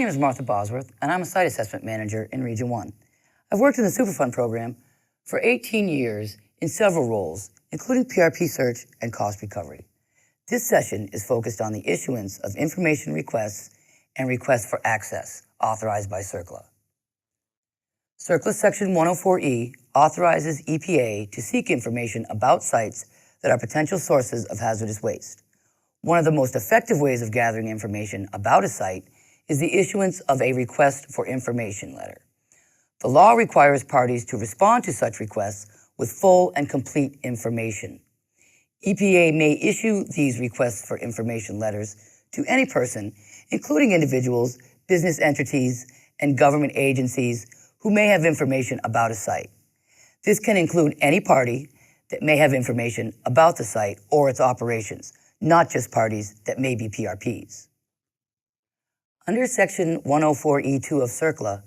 name is Martha Bosworth, and I'm a Site Assessment Manager in Region 1. I've worked in the Superfund program for 18 years in several roles, including PRP search and cost recovery. This session is focused on the issuance of information requests and requests for access authorized by CERCLA. CERCLA Section 104E authorizes EPA to seek information about sites that are potential sources of hazardous waste. One of the most effective ways of gathering information about a site is the issuance of a request for information letter. The law requires parties to respond to such requests with full and complete information. EPA may issue these requests for information letters to any person, including individuals, business entities, and government agencies who may have information about a site. This can include any party that may have information about the site or its operations, not just parties that may be PRPs. Under Section 104E2 of CERCLA,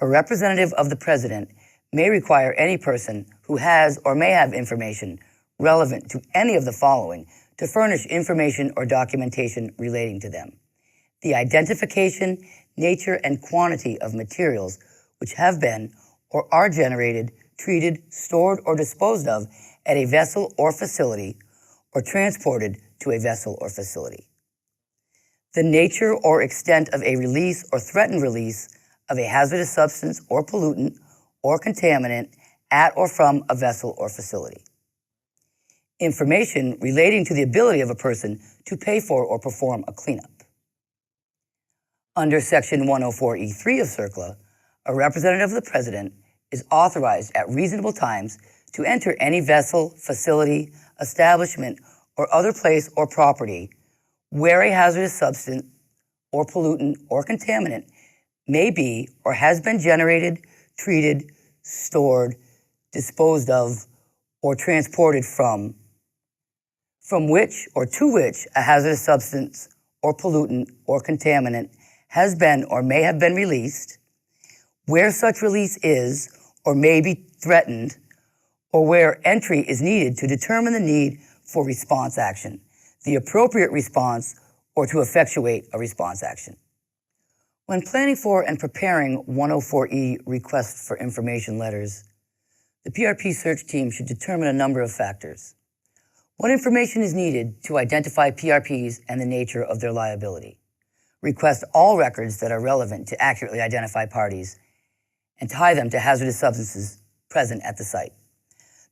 a representative of the President may require any person who has or may have information relevant to any of the following to furnish information or documentation relating to them: the identification, nature, and quantity of materials which have been or are generated, treated, stored, or disposed of at a vessel or facility, or transported to a vessel or facility. The nature or extent of a release or threatened release of a hazardous substance or pollutant or contaminant at or from a vessel or facility. Information relating to the ability of a person to pay for or perform a cleanup. Under Section 104E3 of CERCLA, a representative of the President is authorized at reasonable times to enter any vessel, facility, establishment, or other place or property where a hazardous substance or pollutant or contaminant may be or has been generated, treated, stored, disposed of, or transported from which or to which a hazardous substance or pollutant or contaminant has been or may have been released, where such release is or may be threatened, or where entry is needed to determine the need for response action, the appropriate response, or to effectuate a response action. When planning for and preparing 104E requests for information letters, the PRP search team should determine a number of factors. What information is needed to identify PRPs and the nature of their liability? Request all records that are relevant to accurately identify parties and tie them to hazardous substances present at the site.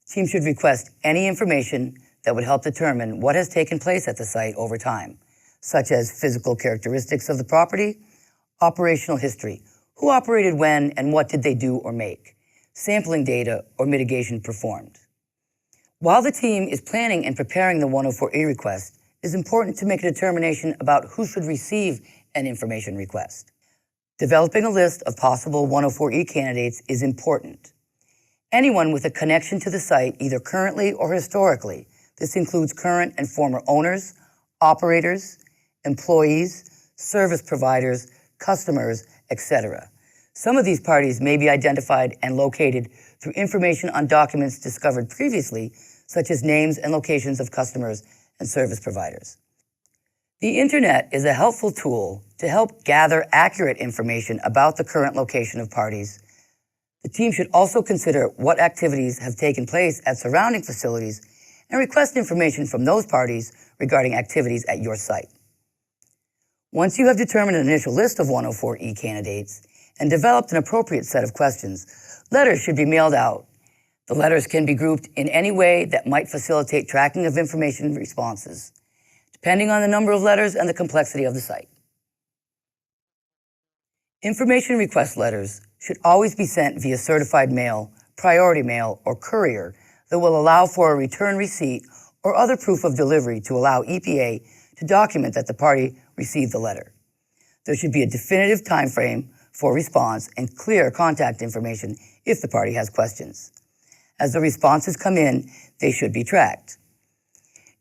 The team should request any information that would help determine what has taken place at the site over time, such as physical characteristics of the property, operational history, who operated when and what did they do or make, sampling data or mitigation performed. While the team is planning and preparing the 104E request, it is important to make a determination about who should receive an information request. Developing a list of possible 104E candidates is important. Anyone with a connection to the site, either currently or historically, this includes current and former owners, operators, employees, service providers, customers, etc. Some of these parties may be identified and located through information on documents discovered previously, such as names and locations of customers and service providers. The Internet is a helpful tool to help gather accurate information about the current location of parties. The team should also consider what activities have taken place at surrounding facilities and request information from those parties regarding activities at your site. Once you have determined an initial list of 104E candidates and developed an appropriate set of questions, letters should be mailed out. The letters can be grouped in any way that might facilitate tracking of information responses, depending on the number of letters and the complexity of the site. Information request letters should always be sent via certified mail, priority mail, or courier that will allow for a return receipt or other proof of delivery to allow EPA to document that the party received the letter. There should be a definitive time frame for response and clear contact information if the party has questions. As the responses come in, they should be tracked.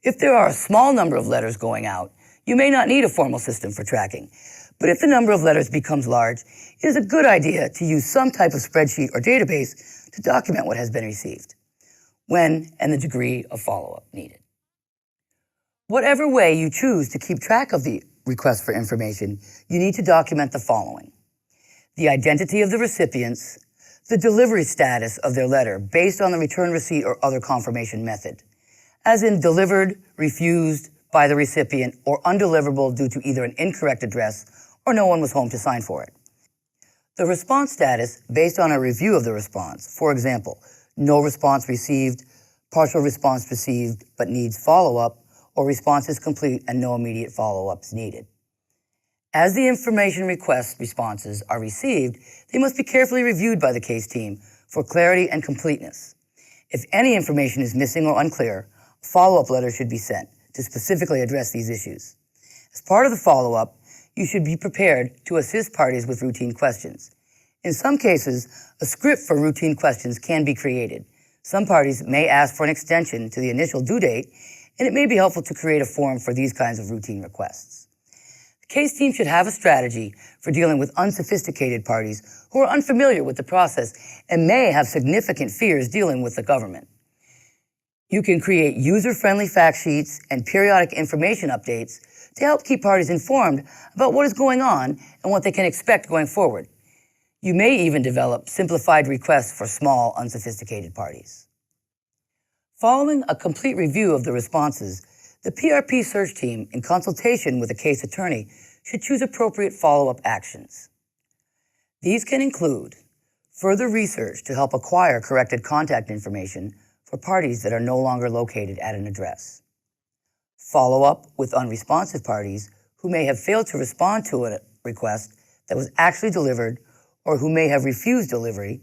If there are a small number of letters going out, you may not need a formal system for tracking. But if the number of letters becomes large, it is a good idea to use some type of spreadsheet or database to document what has been received, when and the degree of follow-up needed. Whatever way you choose to keep track of the request for information, you need to document the following: the identity of the recipients, the delivery status of their letter based on the return receipt or other confirmation method, as in delivered, refused by the recipient, or undeliverable due to either an incorrect address or no one was home to sign for it. The response status based on a review of the response, for example, no response received, partial response received but needs follow-up, or response is complete and no immediate follow-ups needed. As the information request responses are received, they must be carefully reviewed by the case team for clarity and completeness. If any information is missing or unclear, a follow-up letter should be sent to specifically address these issues. As part of the follow-up, you should be prepared to assist parties with routine questions. In some cases, a script for routine questions can be created. Some parties may ask for an extension to the initial due date, and it may be helpful to create a form for these kinds of routine requests. The case team should have a strategy for dealing with unsophisticated parties who are unfamiliar with the process and may have significant fears dealing with the government. You can create user-friendly fact sheets and periodic information updates to help keep parties informed about what is going on and what they can expect going forward. You may even develop simplified requests for small, unsophisticated parties. Following a complete review of the responses, the PRP search team, in consultation with a case attorney, should choose appropriate follow-up actions. These can include further research to help acquire corrected contact information for parties that are no longer located at an address, follow-up with unresponsive parties who may have failed to respond to a request that was actually delivered or who may have refused delivery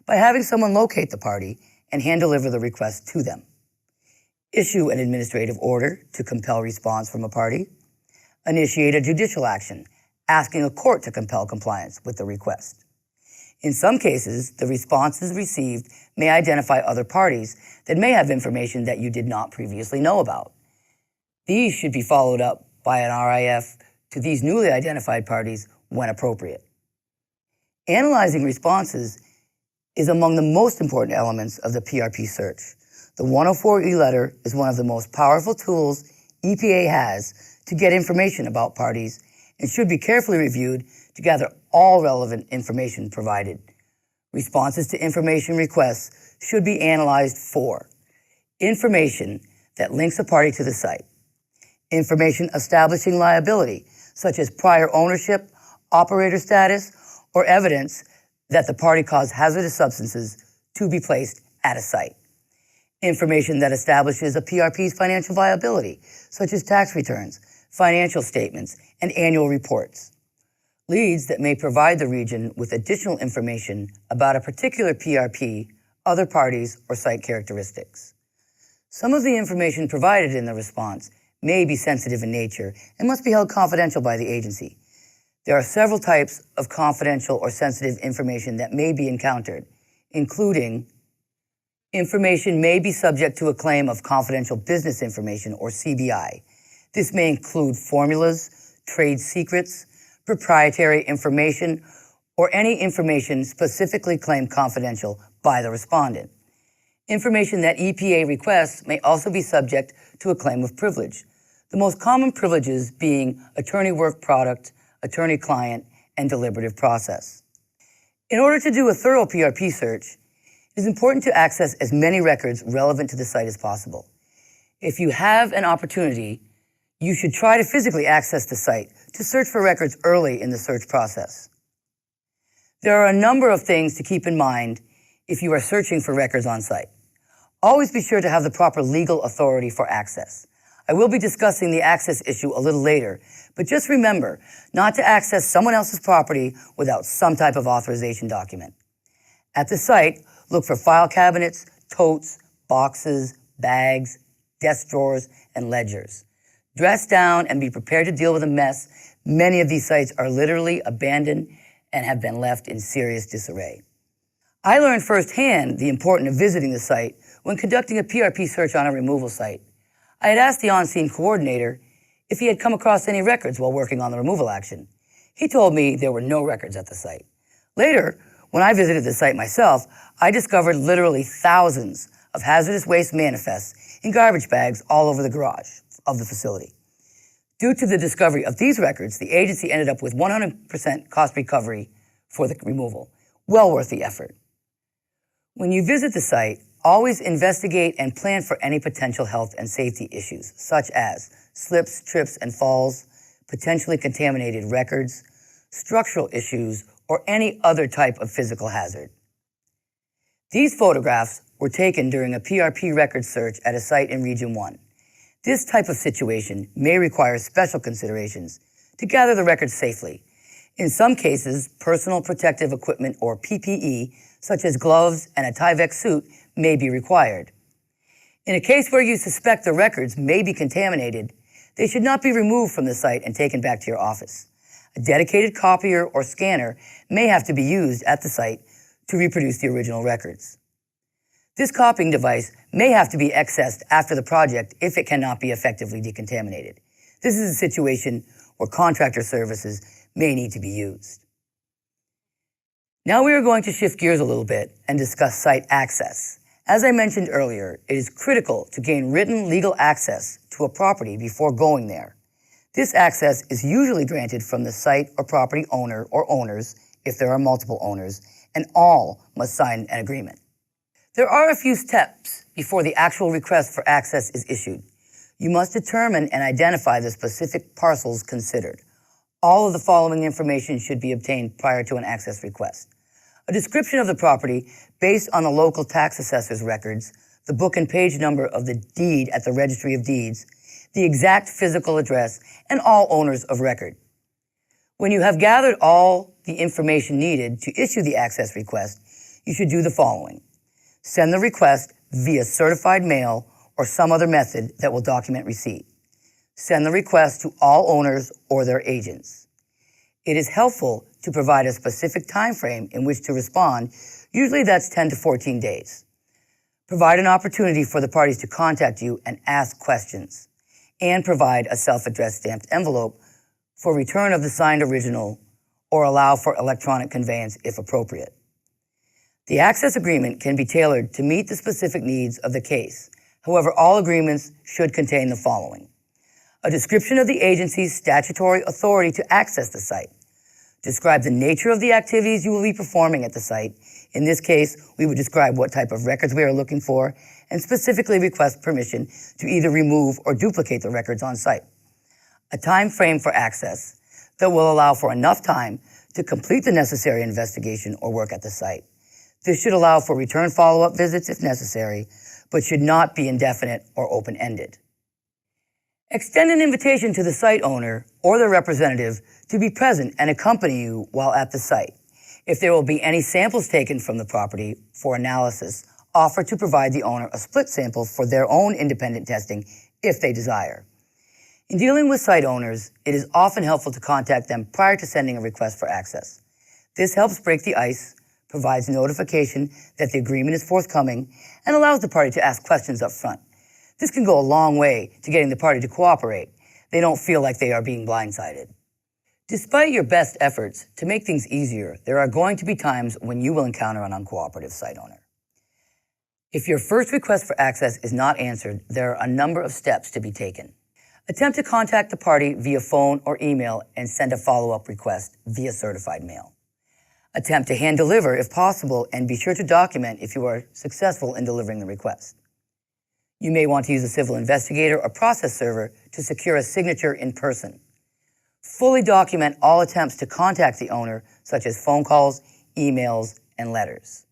by having someone locate the party and hand-deliver the request to them, issue an administrative order to compel response from a party, initiate a judicial action, asking a court to compel compliance with the request. In some cases, the responses received may identify other parties that may have information that you did not previously know about. These should be followed up by an RIF to these newly identified parties when appropriate. Analyzing responses is among the most important elements of the PRP search. The 104E letter is one of the most powerful tools EPA has to get information about parties and should be carefully reviewed to gather all relevant information provided. Responses to information requests should be analyzed for information that links a party to the site, information establishing liability, such as prior ownership, operator status, or evidence that the party caused hazardous substances to be placed at a site, information that establishes a PRP's financial viability, such as tax returns, financial statements, and annual reports, leads that may provide the region with additional information about a particular PRP, other parties, or site characteristics. Some of the information provided in the response may be sensitive in nature and must be held confidential by the agency. There are several types of confidential or sensitive information that may be encountered, including information may be subject to a claim of confidential business information, or CBI. This may include formulas, trade secrets, proprietary information, or any information specifically claimed confidential by the respondent. Information that EPA requests may also be subject to a claim of privilege, the most common privileges being attorney work product, attorney-client, and deliberative process. In order to do a thorough PRP search, it is important to access as many records relevant to the site as possible. If you have an opportunity, you should try to physically access the site to search for records early in the search process. There are a number of things to keep in mind if you are searching for records on site. Always be sure to have the proper legal authority for access. I will be discussing the access issue a little later, but just remember not to access someone else's property without some type of authorization document. At the site, look for file cabinets, totes, boxes, bags, desk drawers, and ledgers. Dress down and be prepared to deal with a mess. Many of these sites are literally abandoned and have been left in serious disarray. I learned firsthand the importance of visiting the site when conducting a PRP search on a removal site. I had asked the on-scene coordinator if he had come across any records while working on the removal action. He told me there were no records at the site. Later, when I visited the site myself, I discovered literally thousands of hazardous waste manifests in garbage bags all over the garage of the facility. Due to the discovery of these records, the agency ended up with 100% cost recovery for the removal. Well worth the effort. When you visit the site, always investigate and plan for any potential health and safety issues, such as slips, trips, and falls, potentially contaminated records, structural issues, or any other type of physical hazard. These photographs were taken during a PRP record search at a site in Region 1. This type of situation may require special considerations to gather the records safely. In some cases, personal protective equipment or PPE, such as gloves and a Tyvek suit, may be required. In a case where you suspect the records may be contaminated, they should not be removed from the site and taken back to your office. A dedicated copier or scanner may have to be used at the site to reproduce the original records. This copying device may have to be accessed after the project if it cannot be effectively decontaminated. This is a situation where contractor services may need to be used. Now we are going to shift gears a little bit and discuss site access. As I mentioned earlier, it is critical to gain written legal access to a property before going there. This access is usually granted from the site or property owner or owners, if there are multiple owners, and all must sign an agreement. There are a few steps before the actual request for access is issued. You must determine and identify the specific parcels considered. All of the following information should be obtained prior to an access request: a description of the property based on the local tax assessor's records, the book and page number of the deed at the Registry of Deeds, the exact physical address, and all owners of record. When you have gathered all the information needed to issue the access request, you should do the following: send the request via certified mail or some other method that will document receipt. Send the request to all owners or their agents. It is helpful to provide a specific time frame in which to respond. Usually that's 10 to 14 days. Provide an opportunity for the parties to contact you and ask questions, and provide a self-addressed stamped envelope for return of the signed original or allow for electronic conveyance if appropriate. The access agreement can be tailored to meet the specific needs of the case. However, all agreements should contain the following: a description of the agency's statutory authority to access the site. Describe the nature of the activities you will be performing at the site. In this case, we would describe what type of records we are looking for and specifically request permission to either remove or duplicate the records on site. A time frame for access that will allow for enough time to complete the necessary investigation or work at the site. This should allow for return follow-up visits if necessary, but should not be indefinite or open-ended. Extend an invitation to the site owner or their representative to be present and accompany you while at the site. If there will be any samples taken from the property for analysis, offer to provide the owner a split sample for their own independent testing if they desire. In dealing with site owners, it is often helpful to contact them prior to sending a request for access. This helps break the ice, provides notification that the agreement is forthcoming, and allows the party to ask questions up front. This can go a long way to getting the party to cooperate. They don't feel like they are being blindsided. Despite your best efforts to make things easier, there are going to be times when you will encounter an uncooperative site owner. If your first request for access is not answered, there are a number of steps to be taken. Attempt to contact the party via phone or email and send a follow-up request via certified mail. Attempt to hand deliver if possible, and be sure to document if you are successful in delivering the request. You may want to use a civil investigator or process server to secure a signature in person. Fully document all attempts to contact the owner, such as phone calls, emails, and letters.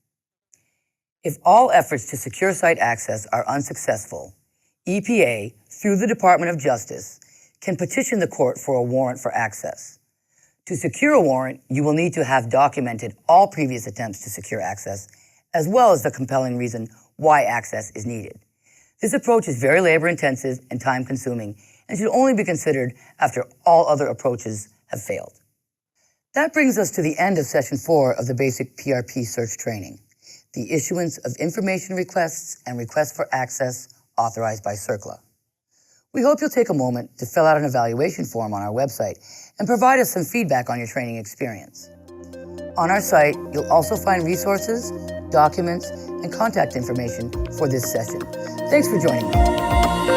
If all efforts to secure site access are unsuccessful, EPA, through the Department of Justice, can petition the court for a warrant for access. To secure a warrant, you will need to have documented all previous attempts to secure access, as well as the compelling reason why access is needed. This approach is very labor-intensive and time-consuming and should only be considered after all other approaches have failed. That brings us to the end of Session 4 of the Basic PRP Search Training, the issuance of information requests and requests for access authorized by CERCLA. We hope you'll take a moment to fill out an evaluation form on our website and provide us some feedback on your training experience. On our site, you'll also find resources, documents, and contact information for this session. Thanks for joining me.